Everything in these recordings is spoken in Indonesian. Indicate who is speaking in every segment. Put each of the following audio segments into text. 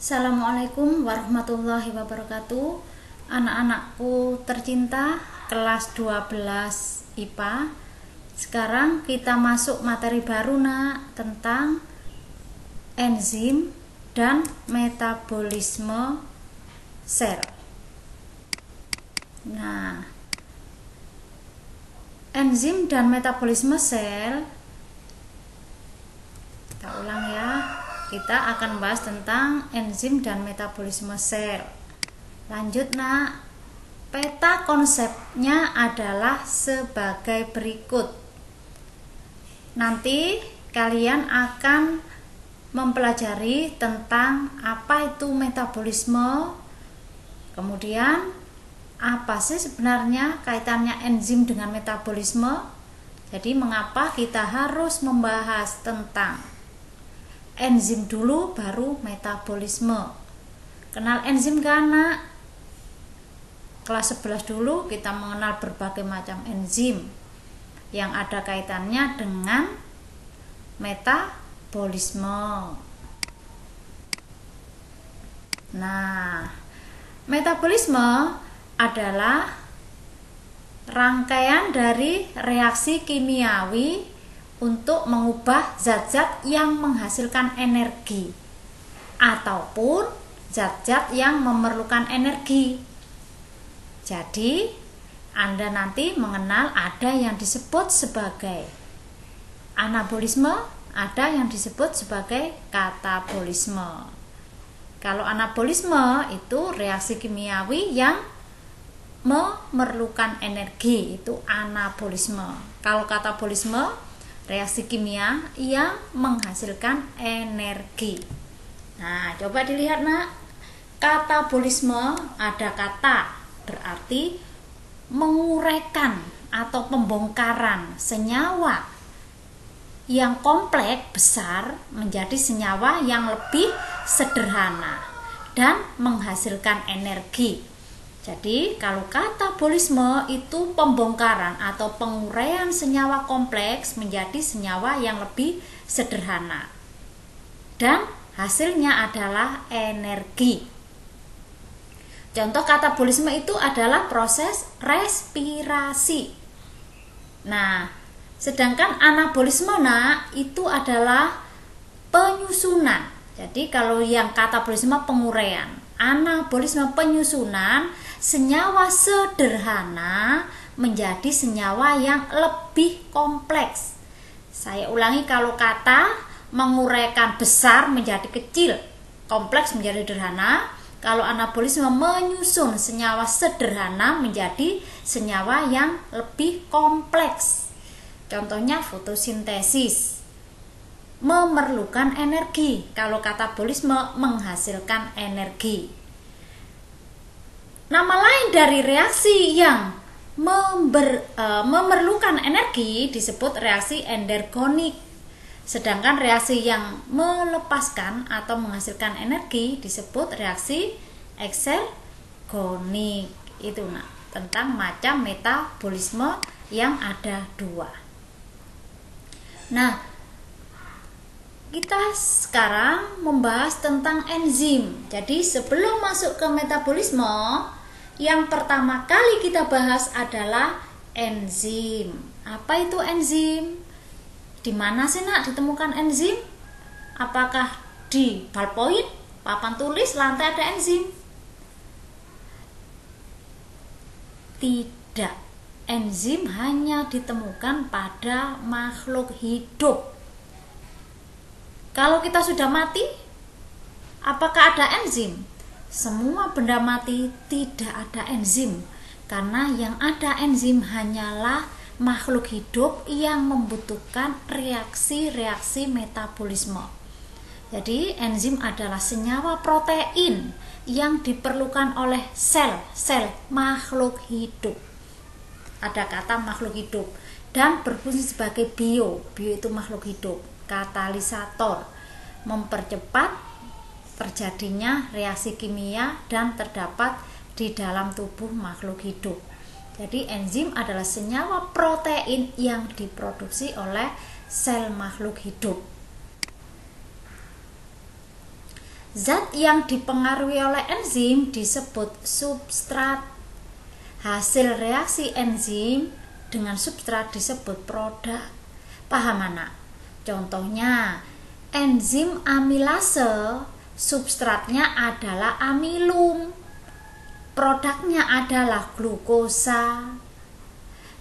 Speaker 1: Assalamualaikum warahmatullahi wabarakatuh. Anak-anakku tercinta kelas 12 IPA. Sekarang kita masuk materi baru tentang enzim dan metabolisme sel. Nah, enzim dan metabolisme sel, kita ulang ya. Kita akan bahas tentang enzim dan metabolisme sel. Lanjut peta konsepnya adalah sebagai berikut. Nanti kalian akan mempelajari tentang apa itu metabolisme, kemudian apa sih sebenarnya kaitannya enzim dengan metabolisme. Jadi mengapa kita harus membahas tentang enzim dulu baru metabolisme. Kenal enzim kan kelas 11 dulu kita mengenal berbagai macam enzim yang ada kaitannya dengan metabolisme. Nah, metabolisme adalah rangkaian dari reaksi kimiawi untuk mengubah zat-zat yang menghasilkan energi ataupun zat-zat yang memerlukan energi. Jadi, Anda nanti mengenal ada yang disebut sebagai anabolisme, ada yang disebut sebagai katabolisme. Kalau anabolisme itu reaksi kimiawi yang memerlukan energi, itu anabolisme. Kalau katabolisme reaksi kimia yang menghasilkan energi. Nah, coba dilihat katabolisme ada kata berarti menguraikan atau pembongkaran senyawa yang kompleks besar menjadi senyawa yang lebih sederhana dan menghasilkan energi. Jadi kalau katabolisme itu pembongkaran atau penguraian senyawa kompleks menjadi senyawa yang lebih sederhana dan hasilnya adalah energi. Contoh katabolisme itu adalah proses respirasi. Nah, sedangkan anabolisme itu adalah penyusunan. Jadi kalau yang katabolisme penguraian, anabolisme penyusunan senyawa sederhana menjadi senyawa yang lebih kompleks. Saya ulangi, kalau kata menguraikan besar menjadi kecil, kompleks menjadi sederhana. Kalau anabolisme menyusun senyawa sederhana menjadi senyawa yang lebih kompleks. Contohnya fotosintesis memerlukan energi, kalau katabolisme menghasilkan energi. Nama lain dari reaksi yang memerlukan energi disebut reaksi endergonik. Sedangkan reaksi yang melepaskan atau menghasilkan energi disebut reaksi eksergonik. Itu tentang macam metabolisme yang ada dua. Nah, kita sekarang membahas tentang enzim. Jadi sebelum masuk ke metabolisme, yang pertama kali kita bahas adalah enzim. Apa itu enzim? Di mana sih ditemukan enzim? Apakah di ballpoint, papan tulis, lantai ada enzim? Tidak. Enzim hanya ditemukan pada makhluk hidup. Kalau kita sudah mati, apakah ada enzim? Semua benda mati tidak ada enzim, karena yang ada enzim hanyalah makhluk hidup yang membutuhkan reaksi-reaksi metabolisme. Jadi enzim adalah senyawa protein yang diperlukan oleh sel makhluk hidup. Ada kata makhluk hidup dan berfungsi sebagai bio itu makhluk hidup, katalisator, mempercepat terjadinya reaksi kimia dan terdapat di dalam tubuh makhluk hidup. Jadi enzim adalah senyawa protein yang diproduksi oleh sel makhluk hidup. Zat yang dipengaruhi oleh enzim disebut substrat. Hasil reaksi enzim dengan substrat disebut produk. Paham anak? Contohnya, enzim amilase, substratnya adalah amilum, produknya adalah glukosa.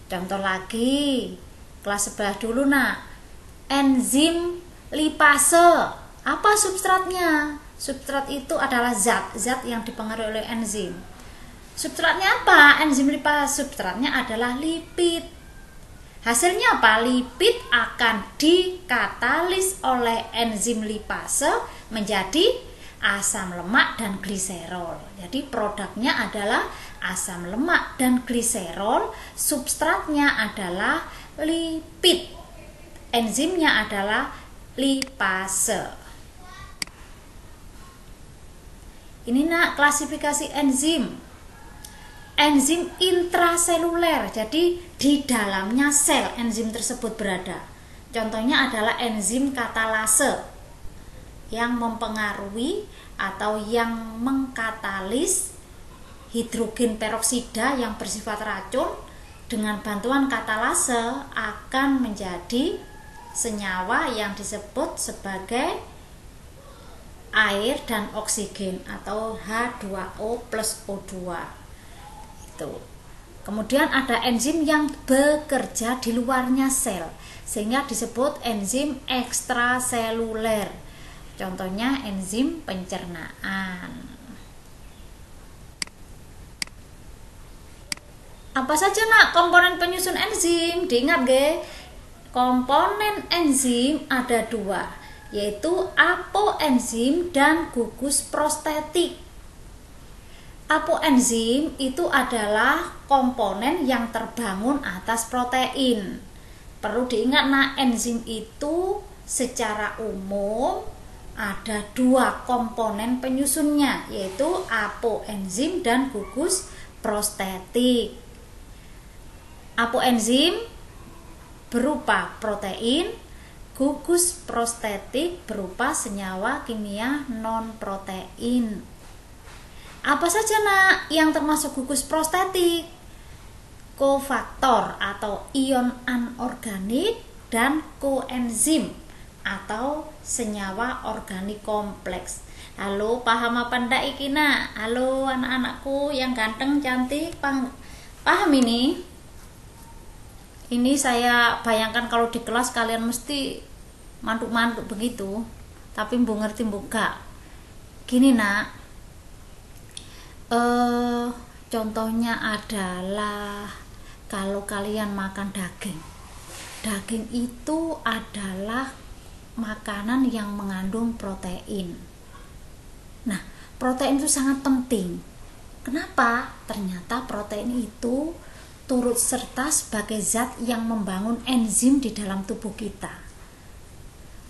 Speaker 1: Contoh lagi, kelas 11 dulu nak. Enzim lipase, apa substratnya? Substrat itu adalah zat yang dipengaruhi oleh enzim. Substratnya apa? Enzim lipase, substratnya adalah lipid. Hasilnya apa? Lipid akan dikatalis oleh enzim lipase menjadi asam lemak dan gliserol. Jadi produknya adalah asam lemak dan gliserol, substratnya adalah lipid, enzimnya adalah lipase. Ini nak klasifikasi enzim. Enzim intraseluler, jadi di dalamnya sel enzim tersebut berada. Contohnya adalah enzim katalase yang mempengaruhi atau yang mengkatalis hidrogen peroksida yang bersifat racun. Dengan bantuan katalase akan menjadi senyawa yang disebut sebagai air dan oksigen atau H2O plus O2 itu. Kemudian ada enzim yang bekerja di luarnya sel sehingga disebut enzim ekstraseluler. Contohnya enzim pencernaan. Apa saja nak komponen penyusun enzim? Diingat ge, komponen enzim ada dua, yaitu apoenzim dan gugus prostetik. Apoenzim itu adalah komponen yang terbangun atas protein. Perlu diingat nak, enzim itu secara umum ada dua komponen penyusunnya, yaitu apoenzim dan gugus prostetik. Apoenzim berupa protein, gugus prostetik berupa senyawa kimia non-protein. Apa saja nak yang termasuk gugus prostetik? Kofaktor atau ion anorganik dan koenzim atau senyawa organik kompleks. Halo, paham apa ndak iki nak? Halo anak-anakku yang ganteng, cantik, paham ini? Ini saya bayangkan kalau di kelas kalian mesti mantuk-mantuk begitu, tapi mbok ngerti mbok gak. Gini nak, contohnya adalah kalau kalian makan daging. Daging itu adalah makanan yang mengandung protein. Nah, protein itu sangat penting. Kenapa? Ternyata protein itu turut serta sebagai zat yang membangun enzim di dalam tubuh kita.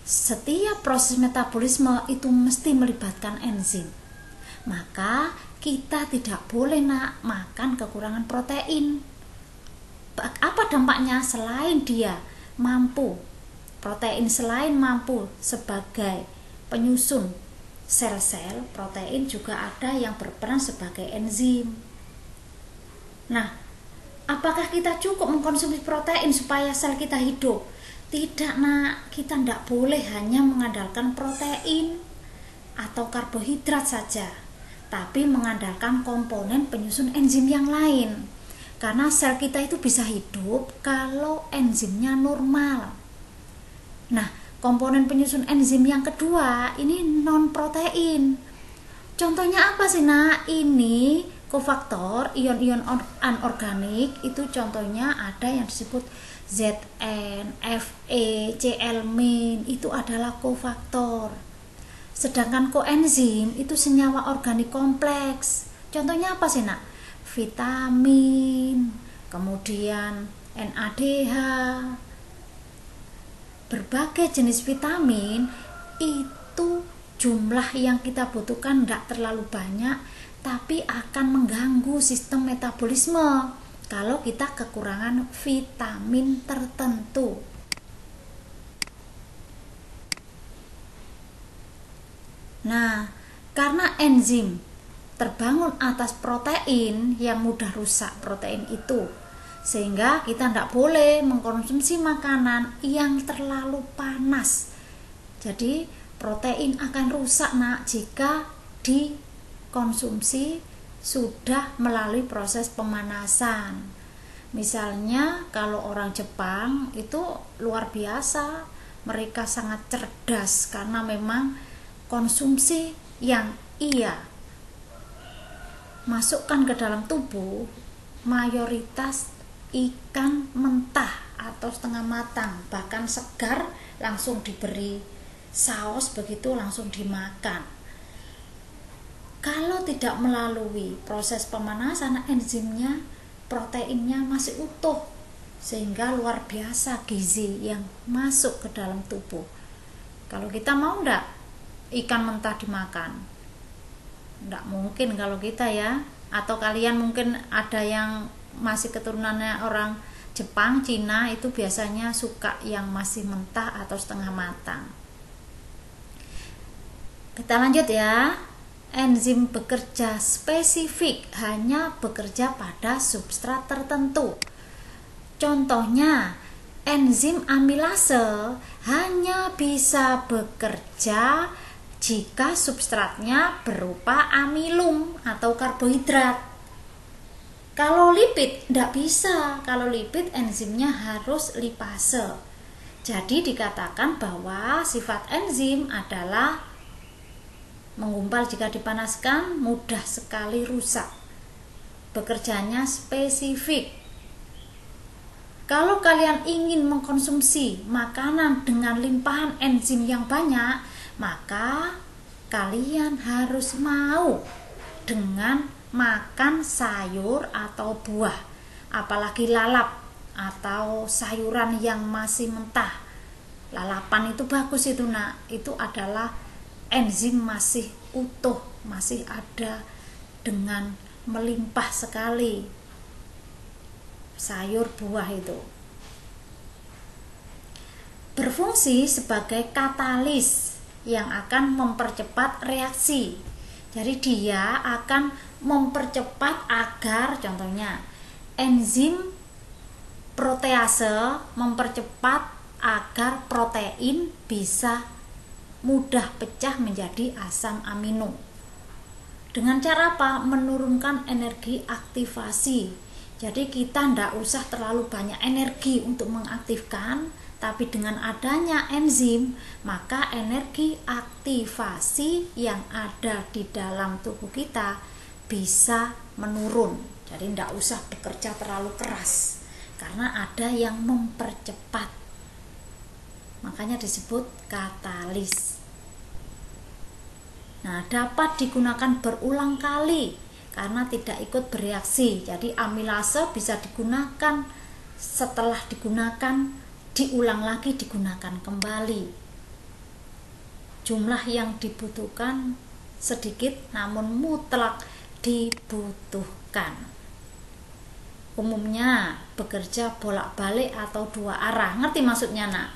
Speaker 1: Setiap proses metabolisme itu mesti melibatkan enzim. Maka kita tidak boleh nak makan kekurangan protein. Apa dampaknya? Selain dia mampu, protein selain mampu sebagai penyusun sel-sel, protein juga ada yang berperan sebagai enzim. Nah, apakah kita cukup mengkonsumsi protein supaya sel kita hidup? Tidak nak, kita tidak boleh hanya mengandalkan protein atau karbohidrat saja, tapi mengandalkan komponen penyusun enzim yang lain. Karena sel kita itu bisa hidup kalau enzimnya normal. Nah, komponen penyusun enzim yang kedua ini non-protein. Contohnya apa sih nak? Ini kofaktor ion-ion anorganik itu contohnya ada yang disebut Zn, Fe, Cl-min, itu adalah kofaktor. Sedangkan koenzim itu senyawa organik kompleks. Contohnya apa sih nak? Vitamin, kemudian NADH. Berbagai jenis vitamin itu jumlah yang kita butuhkan tidak terlalu banyak, tapi akan mengganggu sistem metabolisme kalau kita kekurangan vitamin tertentu. Nah, Karena enzim terbangun atas protein yang mudah rusak protein itu, sehingga kita tidak boleh mengkonsumsi makanan yang terlalu panas. Jadi protein akan rusak nak jika dikonsumsi sudah melalui proses pemanasan. Misalnya kalau orang Jepang itu luar biasa, mereka sangat cerdas karena memang konsumsi yang ia masukkan ke dalam tubuh mayoritas ikan mentah atau setengah matang, bahkan segar langsung diberi saus, begitu langsung dimakan. Kalau tidak melalui proses pemanasan, enzimnya, proteinnya masih utuh, sehingga luar biasa gizi yang masuk ke dalam tubuh. Kalau kita mau enggak ikan mentah dimakan? Enggak mungkin kalau kita ya. Atau kalian mungkin ada yang masih keturunannya orang Jepang, Cina, itu biasanya suka yang masih mentah atau setengah matang. Kita lanjut ya. Enzim bekerja spesifik, hanya bekerja pada substrat tertentu. Contohnya, enzim amilase hanya bisa bekerja jika substratnya berupa amilum atau karbohidrat. Kalau lipid tidak bisa, kalau lipid enzimnya harus lipase. Jadi dikatakan bahwa sifat enzim adalah menggumpal jika dipanaskan, mudah sekali rusak. Bekerjanya spesifik. Kalau kalian ingin mengkonsumsi makanan dengan limpahan enzim yang banyak, maka kalian harus mau dengan makan sayur atau buah, apalagi lalap atau sayuran yang masih mentah. Lalapan itu bagus itu nak, itu adalah enzim masih utuh, masih ada dengan melimpah sekali. Sayur buah itu berfungsi sebagai katalis yang akan mempercepat reaksi. Jadi dia akan mempercepat agar, contohnya enzim protease mempercepat agar protein bisa mudah pecah menjadi asam amino. Dengan cara apa? Menurunkan energi aktivasi. Jadi kita tidak usah terlalu banyak energi untuk mengaktifkan, tapi dengan adanya enzim, maka energi aktivasi yang ada di dalam tubuh kita bisa menurun. Jadi tidak usah bekerja terlalu keras, karena ada yang mempercepat. Makanya disebut katalis. Nah, dapat digunakan berulang kali karena tidak ikut bereaksi. Jadi amilase bisa digunakan, setelah digunakan diulang lagi, digunakan kembali. Jumlah yang dibutuhkan sedikit namun mutlak dibutuhkan. Umumnya bekerja bolak-balik atau dua arah. Ngerti maksudnya nak?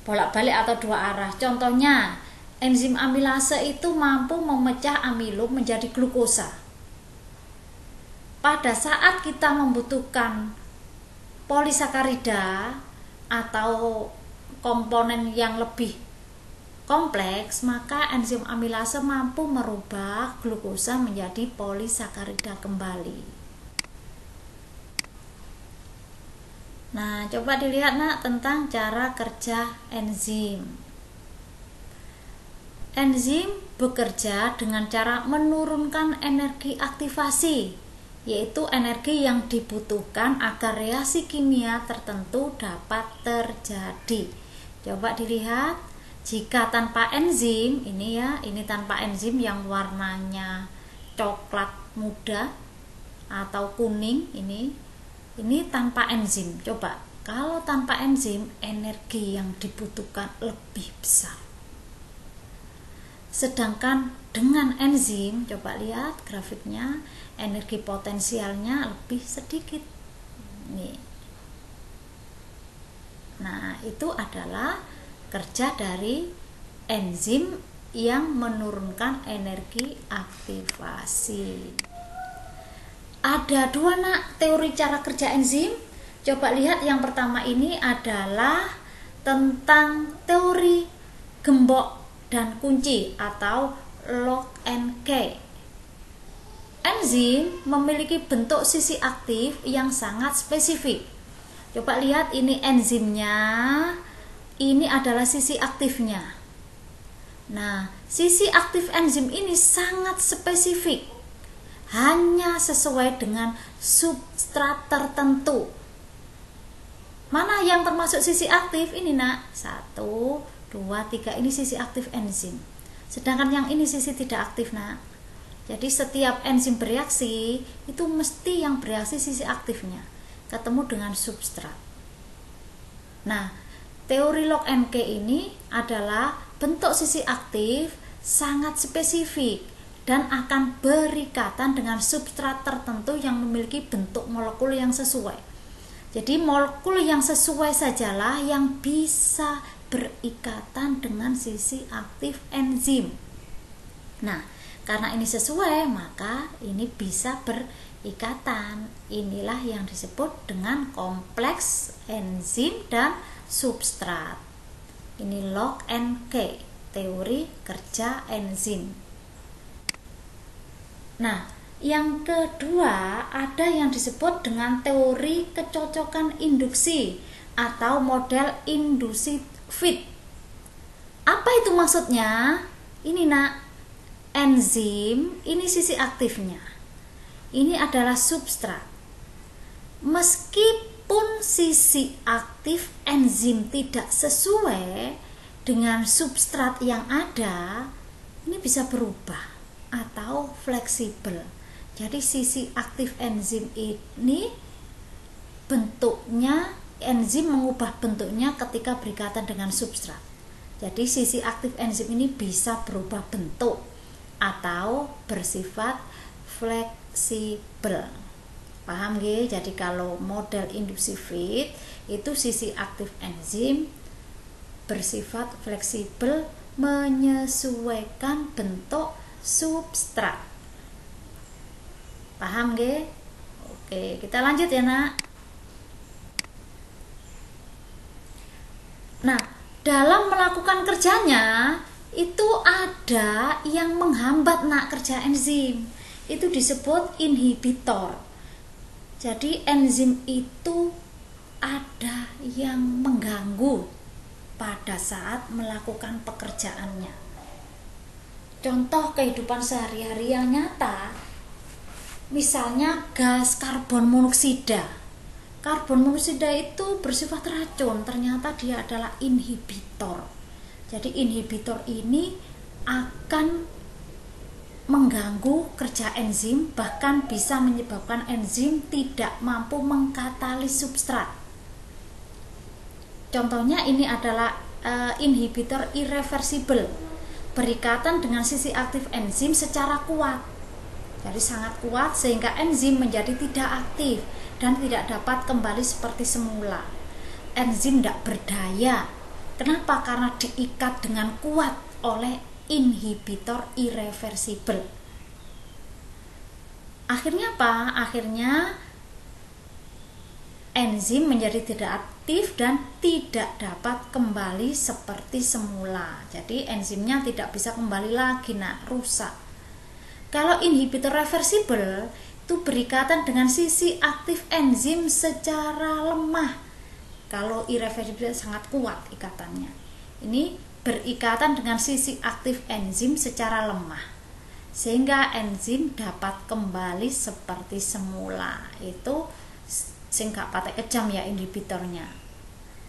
Speaker 1: Bolak-balik atau dua arah. Contohnya, enzim amilase itu mampu memecah amilum menjadi glukosa. Pada saat kita membutuhkan polisakarida atau komponen yang lebih kompleks, maka enzim amilase mampu merubah glukosa menjadi polisakarida kembali. Nah, coba dilihat nak tentang cara kerja enzim. Enzim bekerja dengan cara menurunkan energi aktivasi, yaitu energi yang dibutuhkan agar reaksi kimia tertentu dapat terjadi. Coba dilihat, jika tanpa enzim, ini ya, ini tanpa enzim yang warnanya coklat muda atau kuning, ini tanpa enzim. Coba, kalau tanpa enzim, energi yang dibutuhkan lebih besar. Sedangkan dengan enzim, coba lihat grafiknya, energi potensialnya lebih sedikit. Nih. Nah, itu adalah kerja dari enzim yang menurunkan energi aktivasi. Ada dua nak teori cara kerja enzim. Coba lihat yang pertama ini adalah tentang teori gembok dan kunci atau lock and key. Enzim memiliki bentuk sisi aktif yang sangat spesifik. Coba lihat ini enzimnya, ini adalah sisi aktifnya. Nah, sisi aktif enzim ini sangat spesifik, hanya sesuai dengan substrat tertentu. Mana yang termasuk sisi aktif? Ini nak, 1, 2, 3, ini sisi aktif enzim. Sedangkan yang ini sisi tidak aktif nak. Jadi setiap enzim bereaksi, itu mesti yang bereaksi sisi aktifnya ketemu dengan substrat. Nah, teori lock and key ini adalah bentuk sisi aktif sangat spesifik dan akan berikatan dengan substrat tertentu yang memiliki bentuk molekul yang sesuai. Jadi molekul yang sesuai sajalah yang bisa berikatan dengan sisi aktif enzim. Nah, karena ini sesuai, maka ini bisa berikatan. Inilah yang disebut dengan kompleks enzim dan substrat. Ini lock and key, teori kerja enzim. Nah, yang kedua ada yang disebut dengan teori kecocokan induksi atau model induksi fit. Apa itu maksudnya? Ini nak, enzim ini sisi aktifnya. Ini adalah substrat. Meskipun sisi aktif enzim tidak sesuai dengan substrat yang ada, ini bisa berubah atau fleksibel. Jadi sisi aktif enzim ini bentuknya, enzim mengubah bentuknya ketika berikatan dengan substrat. Jadi sisi aktif enzim ini bisa berubah bentuk atau bersifat fleksibel. Paham nggih? Jadi kalau model induksi fit itu sisi aktif enzim bersifat fleksibel menyesuaikan bentuk substrat. Paham nggih? Oke, kita lanjut ya nak. Nah, dalam melakukan kerjanya itu ada yang menghambat nak kerja enzim. Itu disebut inhibitor. Jadi enzim itu ada yang mengganggu pada saat melakukan pekerjaannya. Contoh kehidupan sehari-hari yang nyata, misalnya gas karbon monoksida. Karbon monoksida itu bersifat racun, ternyata dia adalah inhibitor. Jadi inhibitor ini akan mengganggu kerja enzim, bahkan bisa menyebabkan enzim tidak mampu mengkatalis substrat. Contohnya ini adalah inhibitor irreversibel, berikatan dengan sisi aktif enzim secara kuat. Jadi sangat kuat sehingga enzim menjadi tidak aktif dan tidak dapat kembali seperti semula. Enzim tidak berdaya. Kenapa? Karena diikat dengan kuat oleh inhibitor irreversibel. Akhirnya apa? Akhirnya enzim menjadi tidak aktif dan tidak dapat kembali seperti semula. Jadi enzimnya tidak bisa kembali lagi, rusak. Kalau inhibitor reversibel itu berikatan dengan sisi aktif enzim secara lemah. Kalau irreversibel sangat kuat ikatannya. Ini berikatan dengan sisi aktif enzim secara lemah sehingga enzim dapat kembali seperti semula. Itu sehingga pakai kejam ya inhibitornya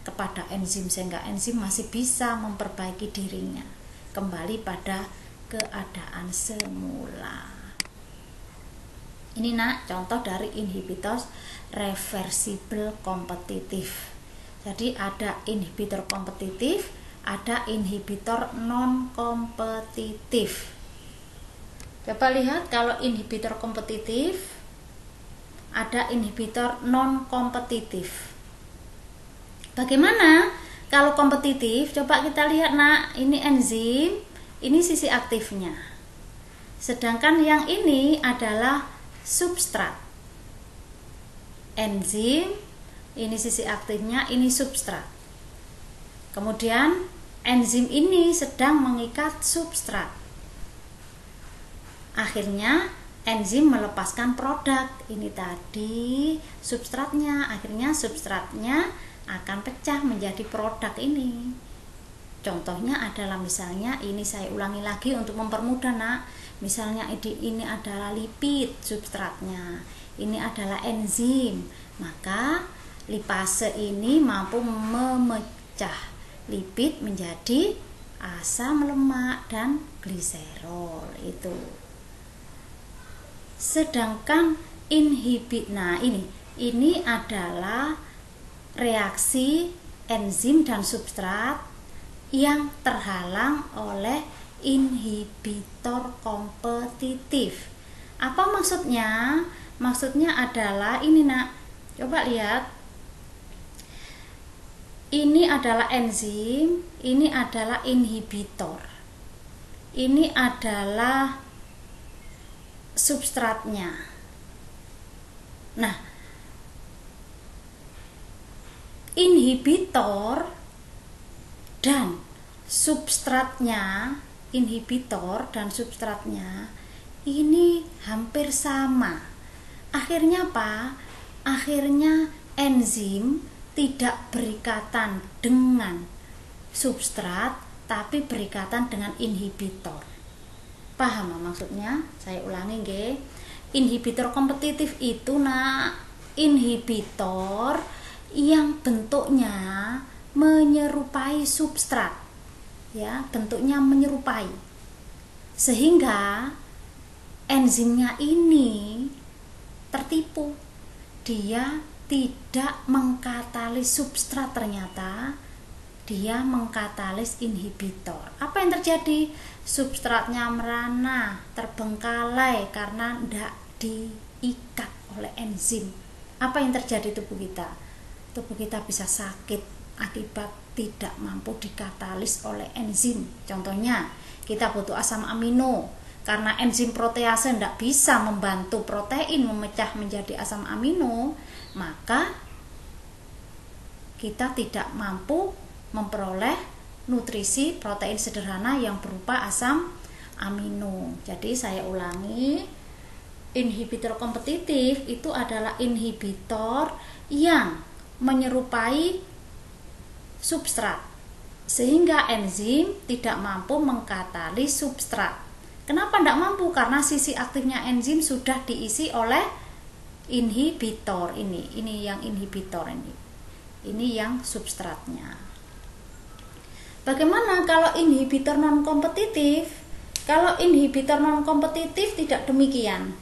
Speaker 1: kepada enzim, sehingga enzim masih bisa memperbaiki dirinya kembali pada keadaan semula. Ini contoh dari inhibitor reversibel kompetitif. Jadi ada inhibitor kompetitif, ada inhibitor non kompetitif. Coba lihat kalau inhibitor kompetitif, ada inhibitor non kompetitif. Bagaimana kalau kompetitif? Coba kita lihat ini enzim Ini sisi aktifnya. Sedangkan yang ini adalah substrat. Enzim, ini sisi aktifnya, ini substrat. Kemudian enzim ini sedang mengikat substrat. Akhirnya enzim melepaskan produk. Ini tadi substratnya. Akhirnya substratnya akan pecah menjadi produk ini. Contohnya adalah misalnya, ini saya ulangi lagi untuk mempermudah nak. Misalnya ini adalah lipid substratnya, ini adalah enzim. Maka lipase ini mampu memecah lipid menjadi asam lemak dan gliserol itu. Sedangkan nah ini adalah reaksi enzim dan substrat yang terhalang oleh inhibitor kompetitif. Apa maksudnya? Maksudnya adalah ini nak, coba lihat. Ini adalah enzim, ini adalah inhibitor. Ini adalah substratnya. Nah, inhibitor dan substratnya, ini hampir sama. Akhirnya apa? Akhirnya enzim tidak berikatan dengan substrat, tapi berikatan dengan inhibitor. Paham maksudnya? Saya ulangi nggih. Inhibitor kompetitif itu inhibitor yang bentuknya menyerupai substrat, ya, bentuknya menyerupai, sehingga enzimnya ini tertipu. Dia tidak mengkatalis substrat, ternyata dia mengkatalis inhibitor. Apa yang terjadi? Substratnya merana, terbengkalai karena tidak diikat oleh enzim. Apa yang terjadi tubuh kita? Tubuh kita bisa sakit akibat tidak mampu dikatalis oleh enzim. Contohnya, kita butuh asam amino. Karena enzim protease tidak bisa membantu protein memecah menjadi asam amino, maka kita tidak mampu memperoleh nutrisi protein sederhana yang berupa asam amino. Jadi saya ulangi, inhibitor kompetitif itu adalah inhibitor yang menyerupai substrat, sehingga enzim tidak mampu mengkatalis substrat. Kenapa tidak mampu? Karena sisi aktifnya enzim sudah diisi oleh inhibitor ini yang inhibitor ini yang substratnya. Bagaimana kalau inhibitor non kompetitif? Kalau inhibitor non kompetitif tidak demikian.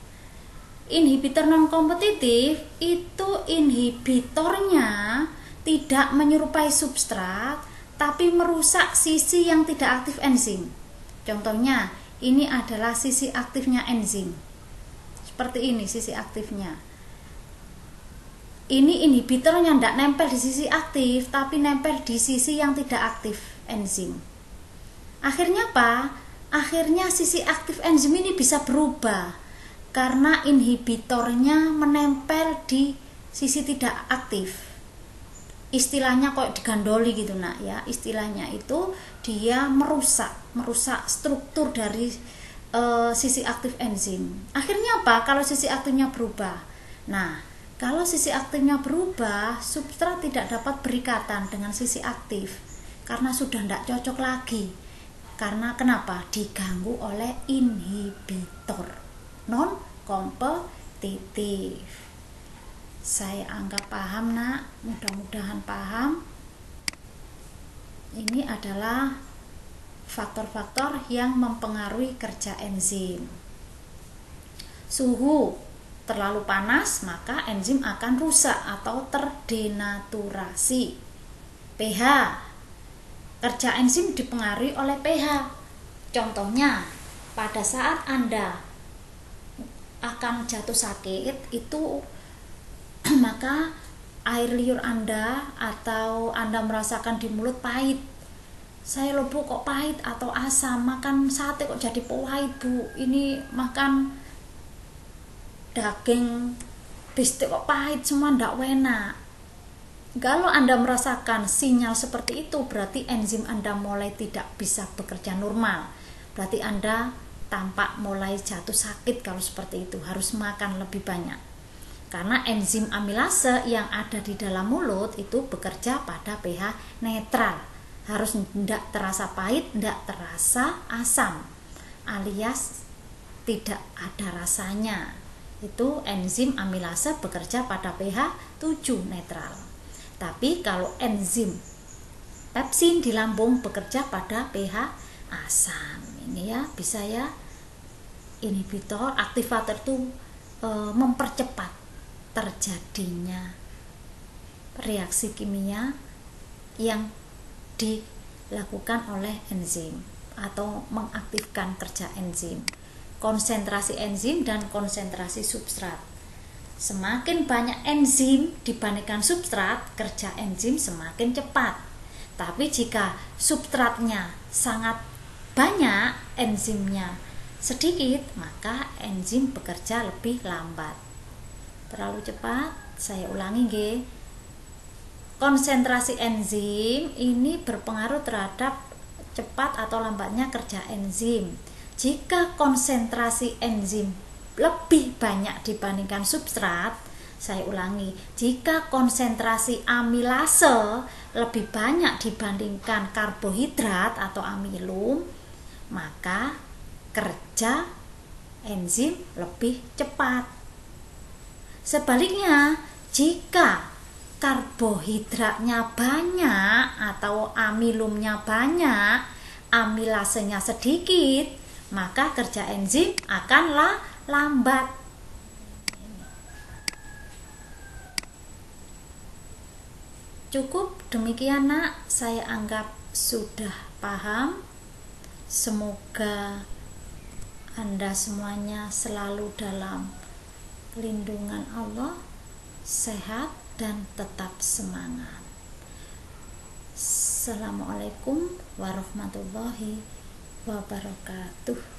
Speaker 1: Inhibitor non kompetitif itu inhibitornya tidak menyerupai substrat, tapi merusak sisi yang tidak aktif enzim. Contohnya, ini adalah sisi aktifnya enzim. Seperti ini sisi aktifnya. Ini inhibitornya tidak nempel di sisi aktif, tapi nempel di sisi yang tidak aktif enzim. Akhirnya apa? Akhirnya sisi aktif enzim ini bisa berubah karena inhibitornya menempel di sisi tidak aktif. Istilahnya kok digandoli gitu nak ya, istilahnya itu dia merusak struktur dari sisi aktif enzim. Akhirnya apa? Kalau sisi aktifnya berubah, nah kalau sisi aktifnya berubah, substrat tidak dapat berikatan dengan sisi aktif karena sudah tidak cocok lagi. Karena kenapa? Diganggu oleh inhibitor non kompetitif. Saya anggap paham nak, mudah-mudahan paham. Ini adalah faktor-faktor yang mempengaruhi kerja enzim. Suhu terlalu panas, maka enzim akan rusak atau terdenaturasi. pH, kerja enzim dipengaruhi oleh pH. Contohnya, pada saat Anda akan jatuh sakit, itu maka air liur Anda atau Anda merasakan di mulut pahit, saya loh Bu kok pahit atau asam, makan sate kok jadi pahit Bu, ini makan daging bistik kok pahit semua, ndak enak. Kalau Anda merasakan sinyal seperti itu, berarti enzim Anda mulai tidak bisa bekerja normal. Berarti Anda tampak mulai jatuh sakit kalau seperti itu, harus makan lebih banyak. Karena enzim amilase yang ada di dalam mulut itu bekerja pada pH netral. Harus tidak terasa pahit, tidak terasa asam, alias tidak ada rasanya. Itu enzim amilase bekerja pada pH 7 netral. Tapi kalau enzim pepsin di lambung bekerja pada pH asam. Ini ya, bisa ya, inhibitor, aktivator itu mempercepat terjadinya reaksi kimia yang dilakukan oleh enzim atau mengaktifkan kerja enzim. Konsentrasi enzim dan konsentrasi substrat. Semakin banyak enzim dibandingkan substrat, kerja enzim semakin cepat. Tapi jika substratnya sangat banyak, enzimnya sedikit, maka enzim bekerja lebih lambat. Terlalu cepat, saya ulangi nggih. Konsentrasi enzim ini berpengaruh terhadap cepat atau lambatnya kerja enzim. Jika konsentrasi enzim lebih banyak dibandingkan substrat, saya ulangi, jika konsentrasi amilase lebih banyak dibandingkan karbohidrat atau amilum, maka kerja enzim lebih cepat. Sebaliknya, jika karbohidratnya banyak atau amilumnya banyak, amilasenya sedikit, maka kerja enzim akanlah lambat. Cukup demikian Nak, saya anggap sudah paham. Semoga Anda semuanya selalu dalam lindungan Allah, sehat dan tetap semangat. Assalamualaikum warahmatullahi wabarakatuh.